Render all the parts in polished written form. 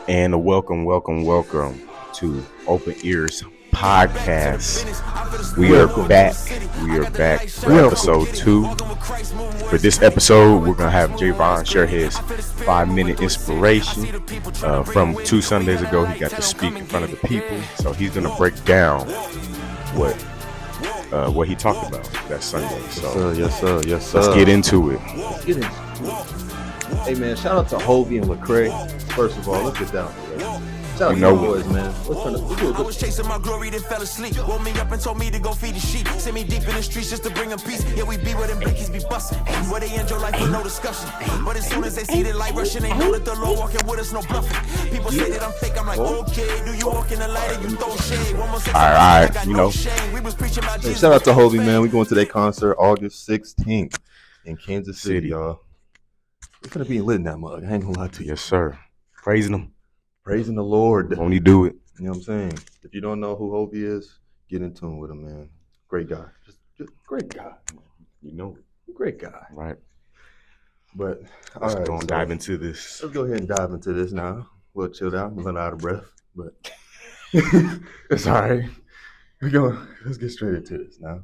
And welcome to Open Ears Podcast. We are back. For episode 2. For this episode, we're going to have Jaivon share his 5-minute inspiration. From 2 Sundays ago, he got to speak in front of the people. So he's going to break down what he talked about that Sunday. So Yes, sir. Let's get into it. Hey, man, shout out to Hovey and Lecrae. First of all, let's get down to it. Shout out to the boys, man. I was chasing my glory, then fell asleep. Woke me up and told me to go feed the sheep. Send me deep in the streets just to bring them peace. Yeah, we be where them blickies be busting. Where they end your life with no discussion. But as soon as they see the light rushing, they know that the Lord walking with us, no bluffing. People say that I'm fake, I'm like, okay. Do you walk in the light and you throw shade? One more second, all right, you know. We was preaching about Jesus. Shout out to Hovey, man. We going to their concert August 16th in Kansas City, y'all. We're going to be lit in that mug. I ain't going to lie to you. Yes, sir. Praising him. Praising the Lord. Won't he do it? You know what I'm saying? If you don't know who Hovey is, get in tune with him, man. Great guy. Just great guy. You know. Great guy. Right. But, Let's all right. go and dive into this. Let's go ahead and dive into this now. A little chilled out. I'm a little out of breath, but it's all right. Let's get straight into this now.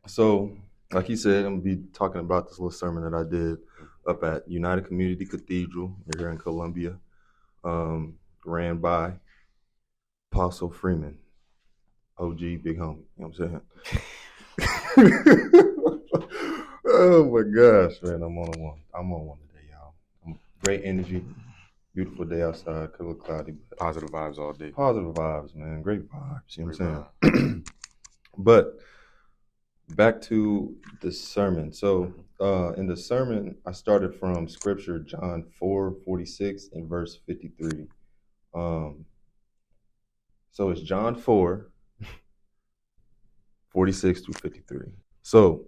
So, like he said, I'm going to be talking about this little sermon that I did up at United Community Cathedral here in Columbia, ran by Apostle Freeman, OG, big homie, you know what I'm saying? Oh my gosh, man, I'm on one today, y'all. Great energy, beautiful day outside, a little cloudy. But Positive vibes all day. positive vibes, man, great vibes, you know what I'm saying? But back to the sermon. So in the sermon, I started from scripture, John 4:46 and verse 53. So it's John 4:46 through 53. So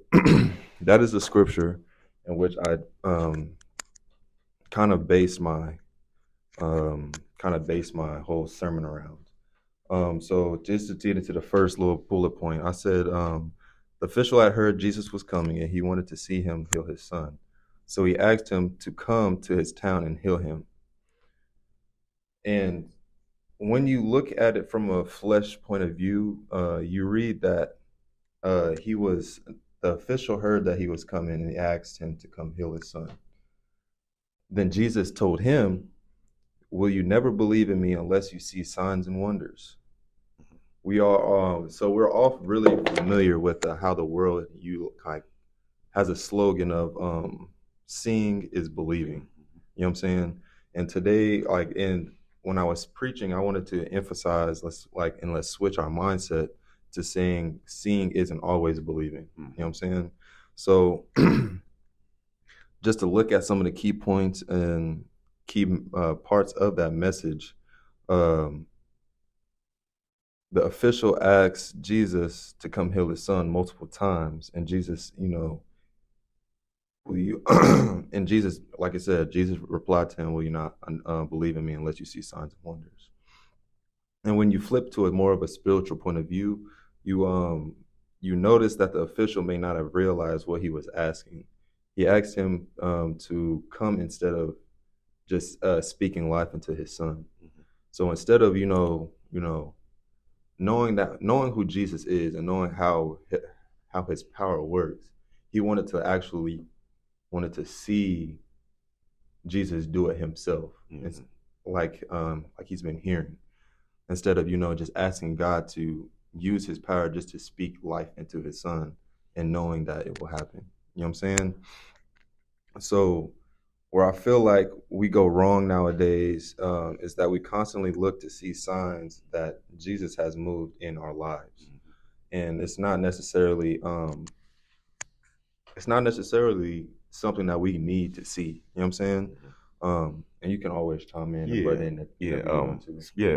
that is the scripture in which I kind of based my whole sermon around. So just to get into the first little bullet point, I said the official had heard Jesus was coming and he wanted to see him heal his son. So he asked him to come to his town and heal him. And when you look at it from a flesh point of view, you read that the official heard that he was coming and he asked him to come heal his son. Then Jesus told him, "Will you never believe in me unless you see signs and wonders?" We are so we're all really familiar with how the world has a slogan of seeing is believing. You know what I'm saying? And today, when I was preaching, I wanted to emphasize let's switch our mindset to saying seeing isn't always believing. You know what I'm saying? So just to look at some of the key points and key parts of that message. The official asked Jesus to come heal his son multiple times. And Jesus, will you, and Jesus, like I said, Jesus replied to him, "Will you not believe in me unless you see signs and wonders?" And when you flip to a more of a spiritual point of view, you notice that the official may not have realized what he was asking. He asked him to come instead of just speaking life into his son. Mm-hmm. So instead of, knowing who Jesus is and knowing how his power works, he wanted to see Jesus do it himself. Mm-hmm. It's like he's been hearing, instead of just asking God to use his power just to speak life into his son and knowing that it will happen. You know what I'm saying? So where I feel like we go wrong nowadays is that we constantly look to see signs that Jesus has moved in our lives. Mm-hmm. And it's not necessarily something that we need to see. You know what I'm saying? Mm-hmm. And you can always chime in and butt in.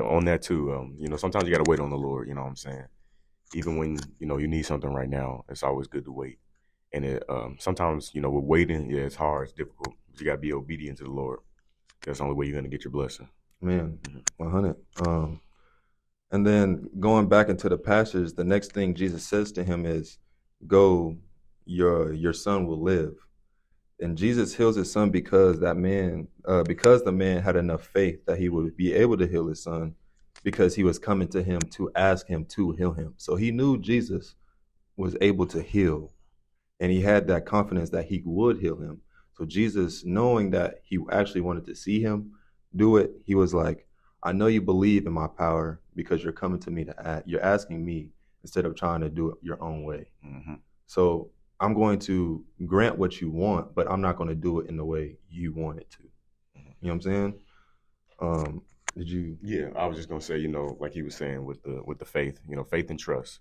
On that too. Sometimes you got to wait on the Lord. You know what I'm saying? Even when you need something right now, it's always good to wait. And it sometimes with waiting, it's hard, it's difficult. But you got to be obedient to the Lord. That's the only way you're going to get your blessing. Man, 100. And then going back into the passage, the next thing Jesus says to him is, "Go, your son will live." And Jesus heals his son because the man had enough faith that he would be able to heal his son because he was coming to him to ask him to heal him. So he knew Jesus was able to heal, and he had that confidence that he would heal him. So Jesus, knowing that he actually wanted to see him do it, he was like, I know you believe in my power because you're coming to me you're asking me instead of trying to do it your own way. Mm-hmm. So I'm going to grant what you want, but I'm not going to do it in the way you want it to. You know what I'm saying? Did you? Yeah, I was just gonna say, like he was saying with the faith, faith and trust.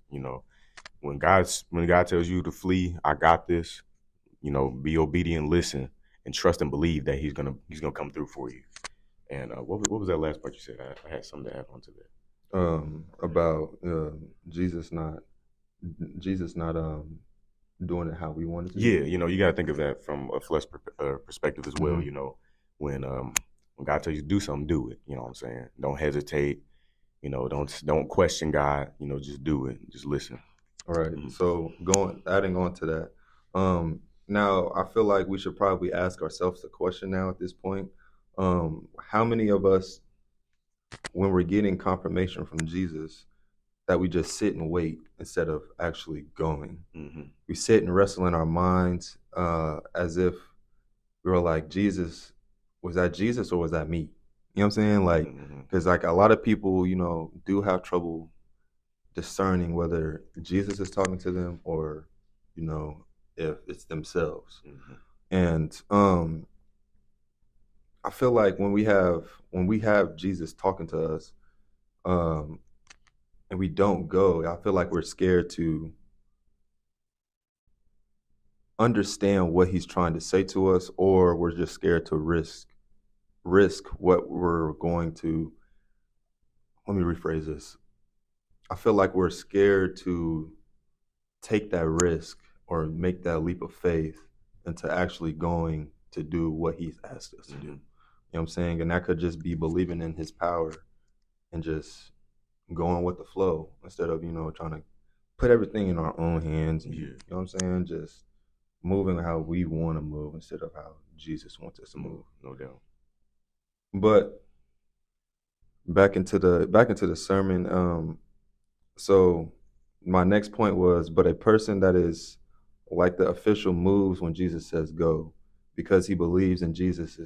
When God tells you to flee, I got this. Be obedient, listen, and trust and believe that He's gonna come through for you. And what was that last part you said? I had something to add on to that. About Jesus not doing it how we wanted to. Yeah, you got to think of that from a flesh perspective as well. Mm-hmm. When God tells you to do something, do it. You know what I'm saying? Don't hesitate. Don't question God. Just do it. Just listen. All right. Mm-hmm. So adding on to that. Now I feel like we should probably ask ourselves the question now at this point. How many of us, when we're getting confirmation from Jesus, that we just sit and wait instead of actually going? Mm-hmm. We sit and wrestle in our minds as if we were like, Jesus, was that Jesus or was that me? You know what I'm saying? Like, because like a lot of people, do have trouble discerning whether Jesus is talking to them or, if it's themselves. Mm-hmm. And I feel like when we have Jesus talking to us, and we don't go, I feel like we're scared to understand what he's trying to say to us, or we're just scared to risk what we're going to. Let me rephrase this. I feel like we're scared to take that risk or make that leap of faith into actually going to do what he's asked us to do. You know what I'm saying? And that could just be believing in his power and just going with the flow instead of, trying to put everything in our own hands. And, You know what I'm saying? Just moving how we want to move instead of how Jesus wants us to move. No doubt. But back into the sermon. So my next point was, but a person that is like the official moves when Jesus says go, because he believes that Jesus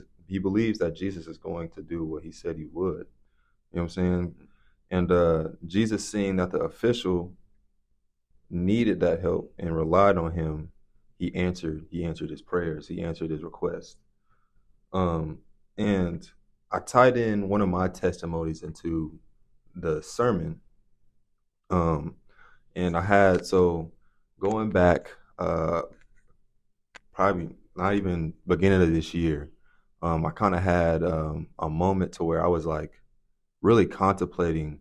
is going to do what he said he would. You know what I'm saying? And Jesus, seeing that the official needed that help and relied on him, he answered his prayers. He answered his request. And I tied in one of my testimonies into the sermon. And I had, so going back, probably not even beginning of this year, I kind of had a moment to where I was like really contemplating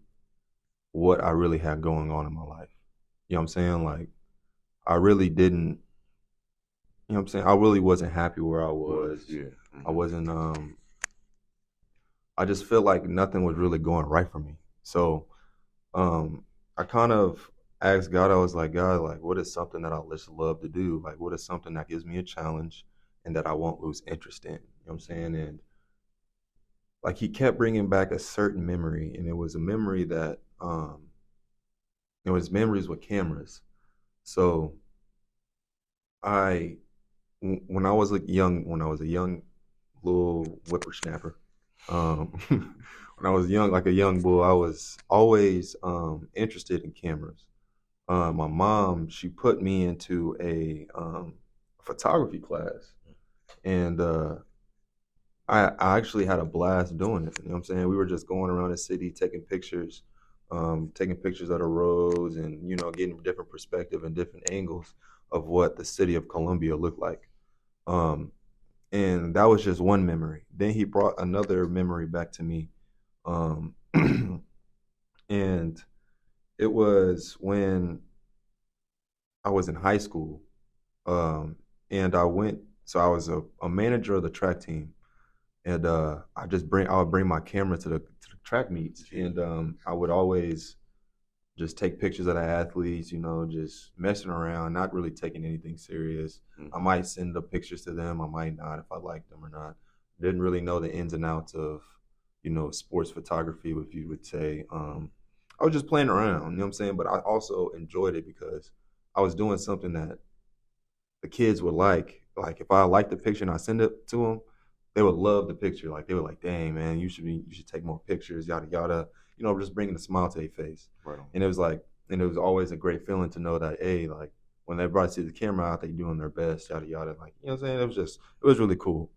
what I really had going on in my life. You know what I'm saying? Like, I really didn't, you know what I'm saying? I really wasn't happy where I was. Yeah. Mm-hmm. I wasn't, I just felt like nothing was really going right for me. So I kind of asked God, I was like, God, like, what is something that I just love to do? Like, what is something that gives me a challenge and that I won't lose interest in? You know what I'm saying? And like, he kept bringing back a certain memory, and it was a memory that, it was memories with cameras. So when I was a young little whippersnapper, when I was young, like a young boy, I was always interested in cameras. My mom, she put me into a photography class, and I actually had a blast doing it. You know what I'm saying? We were just going around the city taking pictures of the roads and, getting different perspective and different angles of what the city of Columbia looked like. And that was just one memory. Then he brought another memory back to me. And it was when I was in high school. And I was a manager of the track team. And I would bring my camera to the track meets, and I would always just take pictures of the athletes, just messing around, not really taking anything serious. I might send the pictures to them. I might not if I like them or not. Didn't really know the ins and outs of, sports photography, if you would say. I was just playing around, you know what I'm saying? But I also enjoyed it because I was doing something that the kids would like. Like if I liked the picture and I send it to them, they would love the picture. Like they were like, "Dang, man, you should take more pictures, yada yada." Just bringing a smile to their face. Right on. And it was always a great feeling to know that, hey, like when they brought to the camera out, they doing their best, yada yada. Like, you know what I'm saying? It was really cool.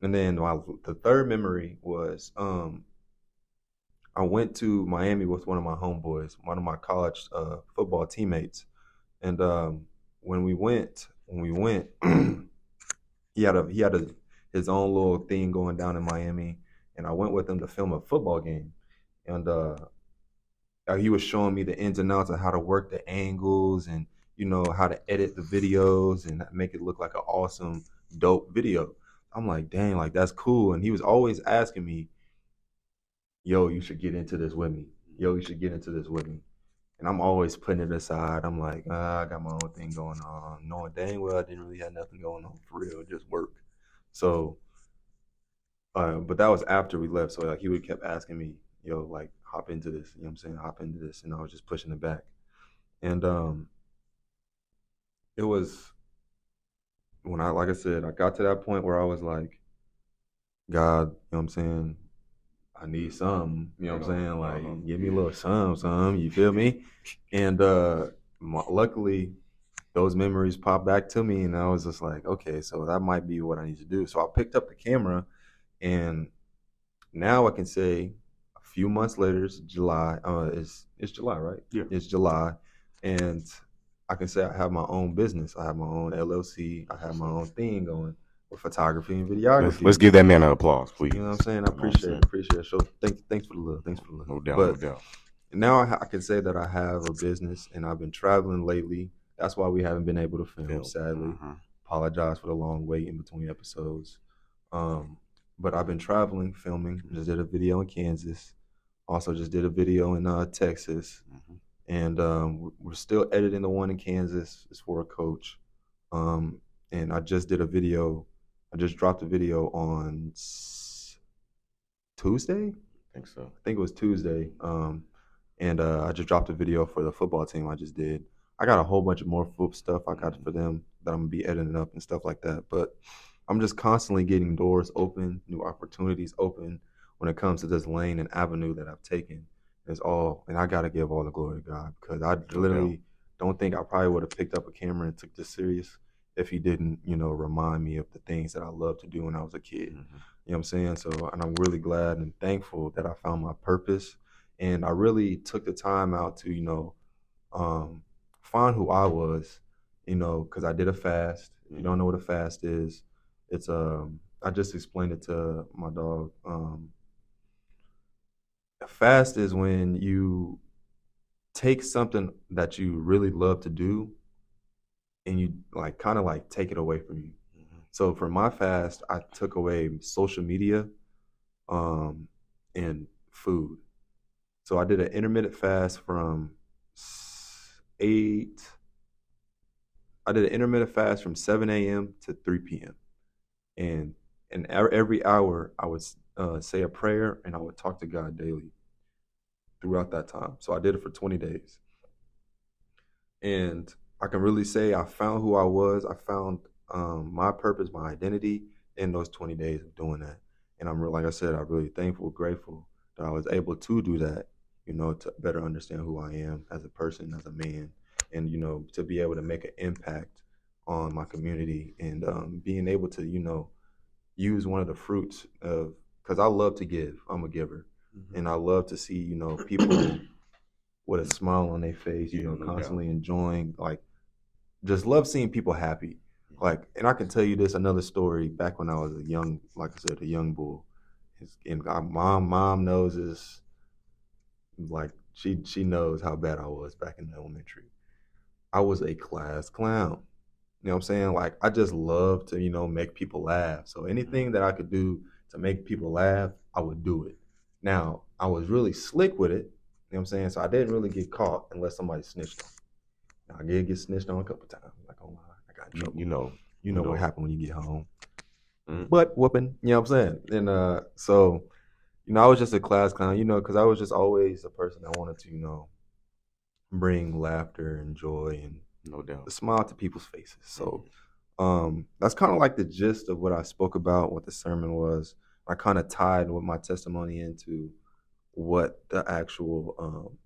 And then the third memory was I went to Miami with one of my homeboys, one of my college football teammates. And when we went, he had his own little thing going down in Miami, and I went with him to film a football game. And he was showing me the ins and outs of how to work the angles and how to edit the videos and make it look like an awesome, dope video. I'm like, dang, like that's cool. And he was always asking me, yo, you should get into this with me. Yo, you should get into this with me. And I'm always putting it aside. I'm like, I got my own thing going on, knowing dang well I didn't really have nothing going on for real, just work. So, but that was after we left. So like he would kept asking me, yo, like hop into this. You know what I'm saying? Hop into this. And I was just pushing it back. And it was when like I said, I got to that point where I was like, God, you know what I'm saying? I need some, you know what I'm saying? Like, give me a little some, you feel me? And luckily, those memories popped back to me, and I was just like, okay, so that might be what I need to do. So I picked up the camera, and now I can say a few months later, it's July. It's July, right? Yeah. It's July, and I can say I have my own business. I have my own LLC. I have my own thing going. Photography and videography. Let's give that man an applause, please. You know what I'm saying? I appreciate it. So thanks for the love. Thanks for the love. No doubt, no doubt. Now I can say that I have a business, and I've been traveling lately. That's why we haven't been able to film, sadly. Apologize for the long wait in between episodes. But I've been traveling, filming. Just did a video in Kansas. Also just did a video in Texas. And we're still editing the one in Kansas. It's for a coach. And I just did a video. I just dropped a video on Tuesday. I think so. I think it was Tuesday. And I just dropped a video for the football team I just did. I got a whole bunch of more foot stuff I got for them that I'm going to be editing up and stuff like that. But I'm just constantly getting doors open, new opportunities open when it comes to this lane and avenue that I've taken. And I got to give all the glory to God, because I literally don't think I probably would have picked up a camera and took this serious if he didn't, remind me of the things that I loved to do when I was a kid. You know what I'm saying? So, and I'm really glad and thankful that I found my purpose. And I really took the time out to, find who I was, because I did a fast. If you don't know what a fast is, it's, I just explained it to my dog. A fast is when you take something that you really love to do and you kind of take it away from you. So for my fast, I took away social media and food. So I did an intermittent fast from 7 a.m. to 3 p.m. And every hour I would say a prayer, and I would talk to God daily throughout that time. So I did it for 20 days. And I can really say I found who I was. I found my purpose, my identity in those 20 days of doing that. And like I said, I'm really thankful, grateful that I was able to do that, to better understand who I am as a person, as a man, and, to be able to make an impact on my community, and being able to, use one of the fruits of, because I love to give. I'm a giver. And I love to see, people with a smile on their face, constantly enjoying, just love seeing people happy. And I can tell you another story back when I was a young bull. And my mom knows this, she knows how bad I was back in elementary. I was a class clown. You know what I'm saying? I just love to, make people laugh. So anything that I could do to make people laugh, I would do it. Now, I was really slick with it. You what I'm saying? So I didn't really get caught unless somebody snitched on me. I did get snitched on a couple times. Like, oh my, I got in trouble. You know what happened when you get home. Butt whooping, you know what I'm saying? And so, I was just a class clown, because I was just always a person that wanted to, bring laughter and joy and no doubt a smile to people's faces. So that's kind of like the gist of what I spoke about, what the sermon was. I kind of tied with my testimony into what the actual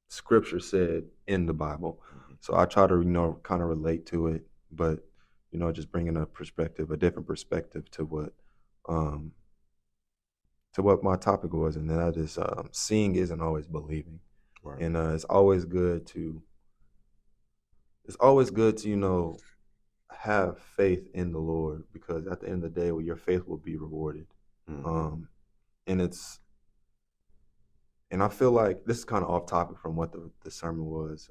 scripture said in the Bible. So I try to, kind of relate to it, but, just bringing a different perspective to what my topic was. And that is seeing isn't always believing. Right. And it's always good to, have faith in the Lord, because at the end of the day, your faith will be rewarded. And I feel like this is kind of off topic from what the sermon was.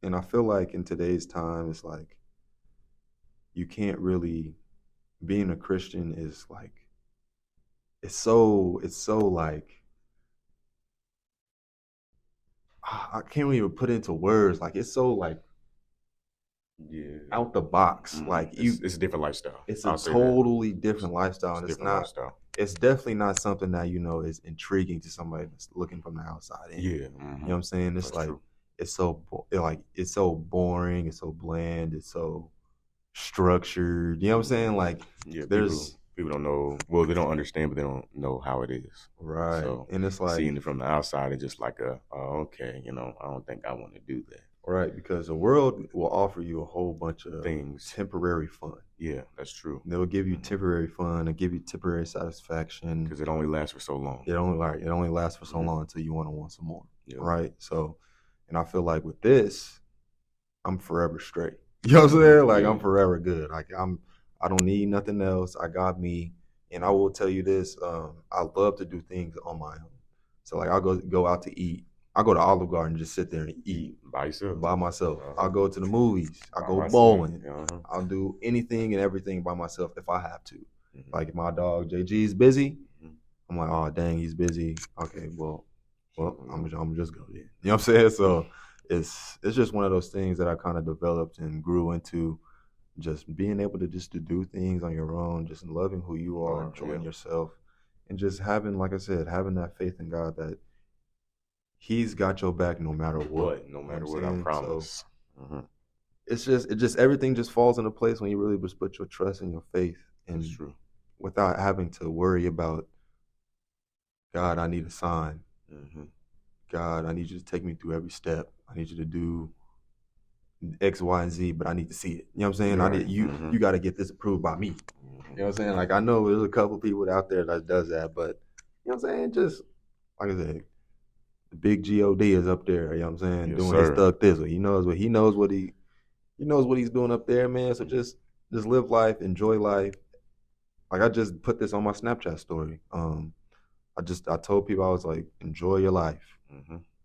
And I feel like in today's time, it's like, you can't really, being a Christian is like, it's so like, I can't even put it into words. Like, it's so like, out the box. Like, it's a different lifestyle. It's a totally different lifestyle. And it's definitely not something that, is intriguing to somebody that's looking from the outside in. Yeah. You know what I'm saying? It's that's like, true. it's so boring. It's so bland. It's so structured. You know what I'm saying? Like, people don't know. Well, they don't understand, but they don't know how it is. Right. So, and it's like, seeing it from the outside, it's just like okay, I don't think I want to do that. Right, because the world will offer you a whole bunch of things, temporary fun. Yeah, that's true. They'll give you temporary fun. They'll give you temporary satisfaction. Because it only lasts for so long. It only lasts for so long until you want some more. Yep. Right. So, and I feel like with this, I'm forever straight. You know what I'm saying? Like, I'm forever good. Like, I don't need nothing else. I got me. And I will tell you this, I love to do things on my own. So, like, I'll go out to eat. I go to Olive Garden and just sit there and eat by myself. I'll go to the movies. I'll go bowling. I'll do anything and everything by myself if I have to. Like, if my dog JG's busy, I'm like, oh dang, he's busy. Okay, well, I'm just go there. You know what I'm saying? So it's just one of those things that I kind of developed and grew into, just being able to do things on your own, just loving who you are, enjoying yourself, and just having, like I said, having that faith in God that He's got your back no matter what. No matter what, I promise. So, it's just everything just falls into place when you really just put your trust in your faith, and that's true. Without having to worry about, God, I need a sign. God, I need you to take me through every step. I need you to do X, Y, and Z, but I need to see it. You know what I'm saying? Right. You got to get this approved by me. You know what I'm saying? Like, I know there's a couple people out there that does that, but you know what I'm saying? Just like I said, the big God is up there. You know what I'm saying? Doing his thug thizzle. He knows what he's doing up there, man. So just live life, enjoy life. Like, I just put this on my Snapchat story. I told people, I was like, enjoy your life.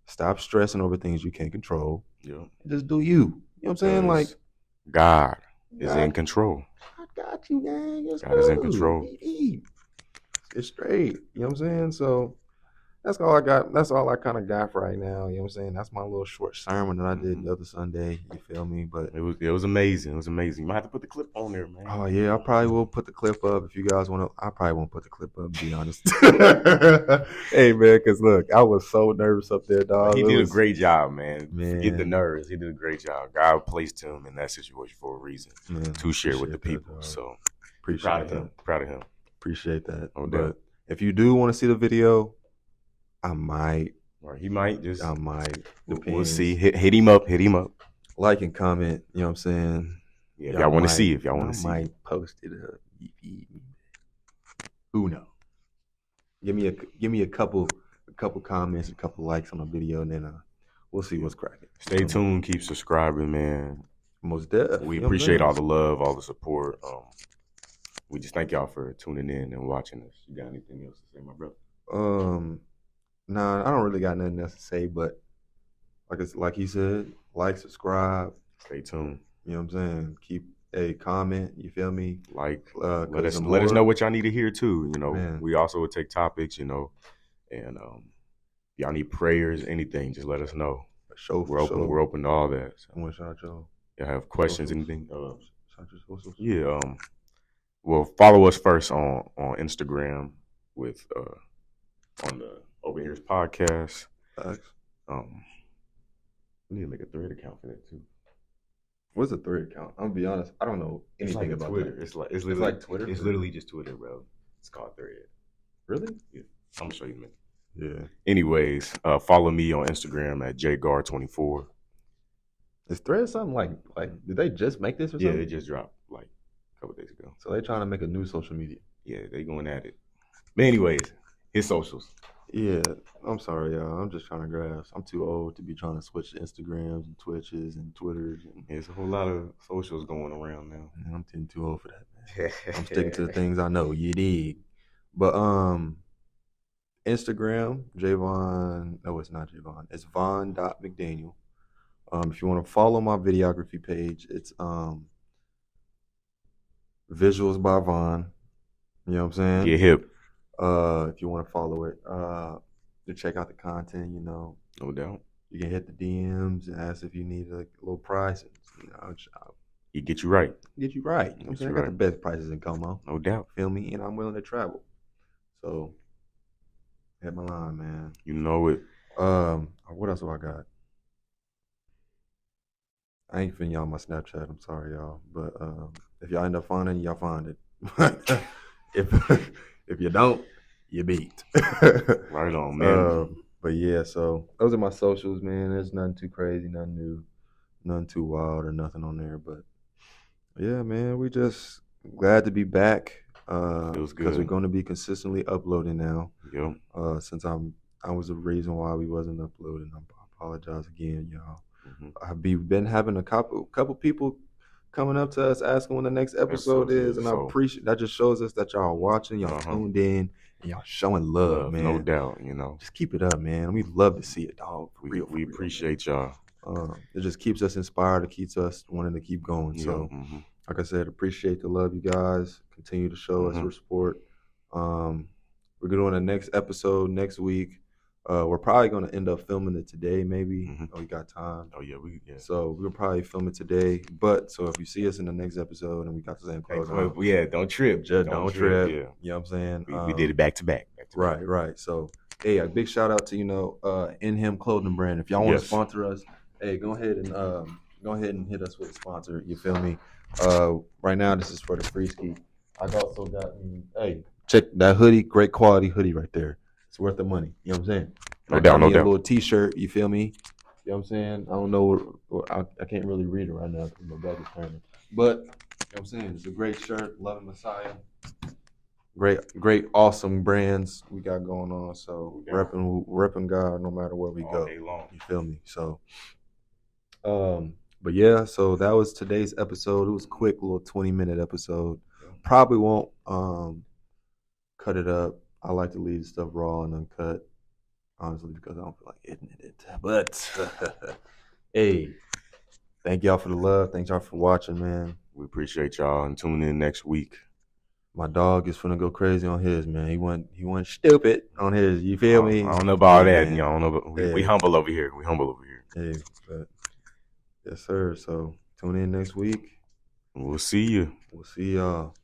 Stop stressing over things you can't control. Just do you. You know what I'm saying? Like, God is in control. I got you, gang. God is in control. It's straight. You know what I'm saying? So that's all I got. That's all I kind of got for right now. You know what I'm saying? That's my little short sermon that I did the other Sunday. You feel me? But it was amazing. It was amazing. You might have to put the clip on there, man. Oh yeah, I probably will put the clip up if you guys want to. I probably won't put the clip up, to be honest. Hey man, because look, I was so nervous up there, dog. He did a great job, man. Forget the nerves. He did a great job. God placed him in that situation for a reason, to share with the people. So appreciate proud of him. Appreciate that. But if you do want to see the video, I might. Or he might just. I might. We'll see. Hit him up. Like and comment. You know what I'm saying? Yeah, if y'all want to see. If y'all want to see. I might post it up. Who knows? Give me a couple comments, a couple likes on the video, and then we'll see what's cracking. Stay tuned. Keep subscribing, man. Most definitely. We appreciate all the love, all the support. We just thank y'all for tuning in and watching us. You got anything else to say, my brother? Nah, I don't really got nothing else to say, but like he said, like, subscribe. Stay tuned. You know what I'm saying? Keep a comment. You feel me? Like, let us know what y'all need to hear too. You know, man. We also would take topics. You know, and y'all need prayers, anything, just let us know. For sure, We're open. sure. We're open to all that. So. I'm gonna shout out y'all. Y'all have questions, Socials. anything? Shout out your socials. Yeah. Well, follow us first on Instagram with on the Over Here's podcast. Thanks. We need to make a thread account for that too. What's a thread account? I'm gonna be honest. I don't know anything about Twitter. that. It's like Twitter. It's literally just Twitter, bro. It's called Thread. Really? Yeah. I'm gonna show you in a minute. Yeah. Anyways, follow me on Instagram at jgar24. Is Thread something like did they just make this or something? Yeah, it just dropped like a couple days ago. So they trying to make a new social media. Yeah, they going at it. But anyways, his socials. Yeah, I'm sorry, y'all. I'm just trying to grasp. I'm too old to be trying to switch to Instagrams and Twitches and Twitters. And There's a whole lot of socials going around now. man, I'm getting too old for that, man. I'm sticking to the things I know. You dig? But Instagram, Jaivon. No, it's not Jaivon. It's Von.McDaniel. If you want to follow my videography page, it's Visuals by Von. You know what I'm saying? Get hip. If you want to follow it, to check out the content, you know, No doubt. you can hit the DMs and ask if you need a little pricing. You know, I'll He get you right. get you right. You know what I'm saying? I got the best prices in Como. No doubt. Feel me? And I'm willing to travel. So hit my line, man. You know it. What else have I got? I ain't finna y'all my Snapchat. I'm sorry, y'all. But if y'all end up finding it, y'all find it. if you don't, you beat. Right on, man. But yeah, so those are my socials, man. There's nothing too crazy, nothing new, nothing too wild or nothing on there. But yeah, man, we just glad to be back. Feels Because we're good. going to be consistently uploading now. Yep. Since I was the reason why we wasn't uploading. I apologize again, y'all. Mm-hmm. We've been having a couple people coming up to us asking when the next episode is, and I appreciate that. Just shows us that y'all are watching, y'all tuned in, and y'all showing love, man. No doubt, you know. Just keep it up, man. We love to see it, dog. For real, We appreciate y'all. It just keeps us inspired. It keeps us wanting to keep going. Yeah. So, like I said, appreciate the love, you guys. Continue to show us your support. We're doing the next episode next week. We're probably going to end up filming it today, maybe. We got time. Oh, yeah. So we'll probably film it today. But so if you see us in the next episode and we got the same clothes on, yeah, don't trip. just don't trip. Yeah. You know what I'm saying? We did it back to back. Right. So, hey, a big shout out to, In Him Clothing Brand. If y'all want to sponsor us, hey, go ahead and hit us with a sponsor. You feel me? Right now, this is for the free ski. I've also got, hey, check that hoodie. Great quality hoodie right there. It's worth the money. You know what I'm saying? No doubt. A little t-shirt. You feel me? You know what I'm saying? I don't know. I can't really read it right now because my back is turning. But, you know what I'm saying? It's a great shirt. Loving Messiah. Great, awesome brands we got going on. So, repping God no matter where we go. All day long. You feel me? So, but yeah, so that was today's episode. It was a quick little 20-minute episode. Probably won't cut it up. I like to leave stuff raw and uncut, honestly, because I don't feel like editing it. But hey, thank y'all for the love. Thank y'all for watching, man. We appreciate y'all and tune in next week. My dog is finna go crazy on his, man. He went stupid on his. You feel me? I don't know about that. You know, I don't know. But we humble over here. Hey, but yes, sir. So tune in next week. We'll see you. We'll see y'all.